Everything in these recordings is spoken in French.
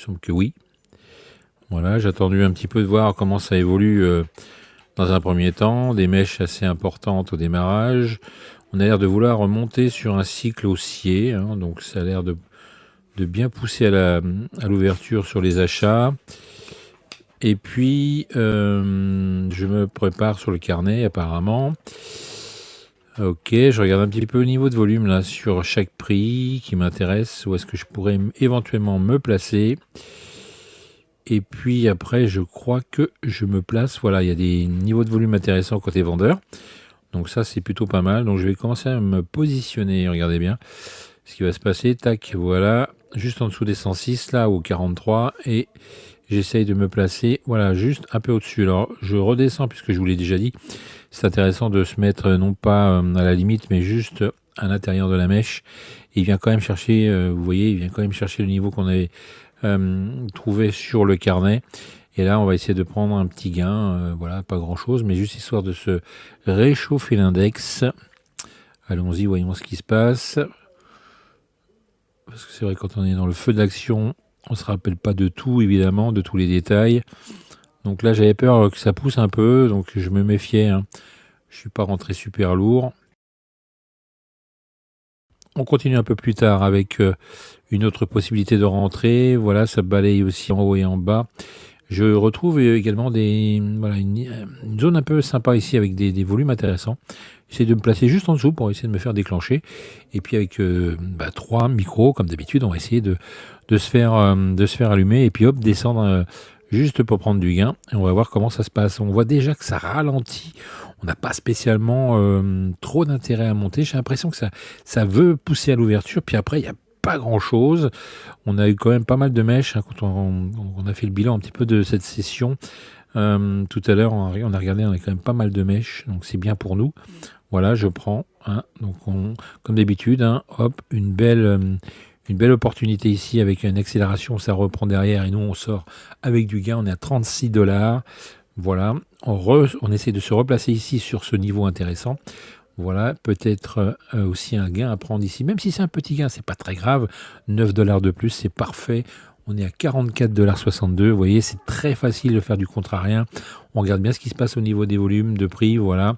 me semble que oui. Voilà, j'ai attendu un petit peu de voir comment ça évolue dans un premier temps. Des mèches assez importantes au démarrage. On a l'air de vouloir remonter sur un cycle haussier, hein, donc ça a l'air de bien pousser à l'ouverture sur les achats. Et puis, je me prépare sur le carnet apparemment. Ok, je regarde un petit peu le niveau de volume là sur chaque prix qui m'intéresse, où est-ce que je pourrais éventuellement me placer. Et puis après, je crois que je me place. Voilà, il y a des niveaux de volume intéressants côté vendeur. Donc ça, c'est plutôt pas mal. Donc je vais commencer à me positionner. Regardez bien ce qui va se passer. Tac, voilà. Juste en dessous des 106, là, au 43. Et j'essaye de me placer, voilà, juste un peu au-dessus. Alors, je redescends, puisque je vous l'ai déjà dit. C'est intéressant de se mettre, non pas à la limite, mais juste à l'intérieur de la mèche. Il vient quand même chercher, vous voyez, il vient quand même chercher le niveau qu'on avait trouvé sur le carnet. Et là, on va essayer de prendre un petit gain. Voilà, pas grand-chose, mais juste histoire de se réchauffer l'index. Allons-y, voyons ce qui se passe. Parce que c'est vrai, quand on est dans le feu de l'action, on ne se rappelle pas de tout, évidemment, de tous les détails. Donc là, j'avais peur que ça pousse un peu, donc je me méfiais. Hein. Je ne suis pas rentré super lourd. On continue un peu plus tard avec une autre possibilité de rentrer. Voilà, ça balaye aussi en haut et en bas. Je retrouve également une zone un peu sympa ici avec des volumes intéressants. J'essaie de me placer juste en dessous pour essayer de me faire déclencher. Et puis avec 3 micros, comme d'habitude, on va essayer de se faire allumer et puis hop, descendre juste pour prendre du gain. Et on va voir comment ça se passe. On voit déjà que ça ralentit. On n'a pas spécialement trop d'intérêt à monter. J'ai l'impression que ça veut pousser à l'ouverture. Puis après, il n'y a pas grand-chose. On a eu quand même pas mal de mèches hein, quand on a fait le bilan un petit peu de cette session. Tout à l'heure, on a regardé, on a quand même pas mal de mèches, donc c'est bien pour nous. Voilà, je prends. Hein, donc comme d'habitude, hein, hop, une belle opportunité ici avec une accélération, ça reprend derrière et nous on sort avec du gain. On est à 36$. Voilà, on essaie de se replacer ici sur ce niveau intéressant. Voilà, peut-être aussi un gain à prendre ici, même si c'est un petit gain, c'est pas très grave. 9$ de plus, c'est parfait. On est à 44,62$. Vous voyez, c'est très facile de faire du contrarien. On regarde bien ce qui se passe au niveau des volumes de prix. Voilà.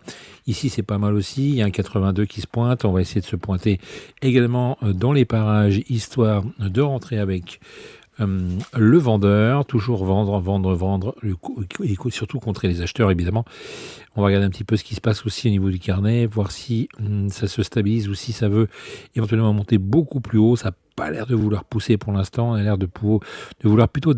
Ici, c'est pas mal aussi. Il y a un 82 qui se pointe. On va essayer de se pointer également dans les parages, histoire de rentrer avec le vendeur. Toujours vendre. Et surtout contrer les acheteurs, évidemment. On va regarder un petit peu ce qui se passe aussi au niveau du carnet, voir si ça se stabilise ou si ça veut éventuellement monter beaucoup plus haut. Ça n'a pas l'air de vouloir pousser pour l'instant, on a l'air de vouloir plutôt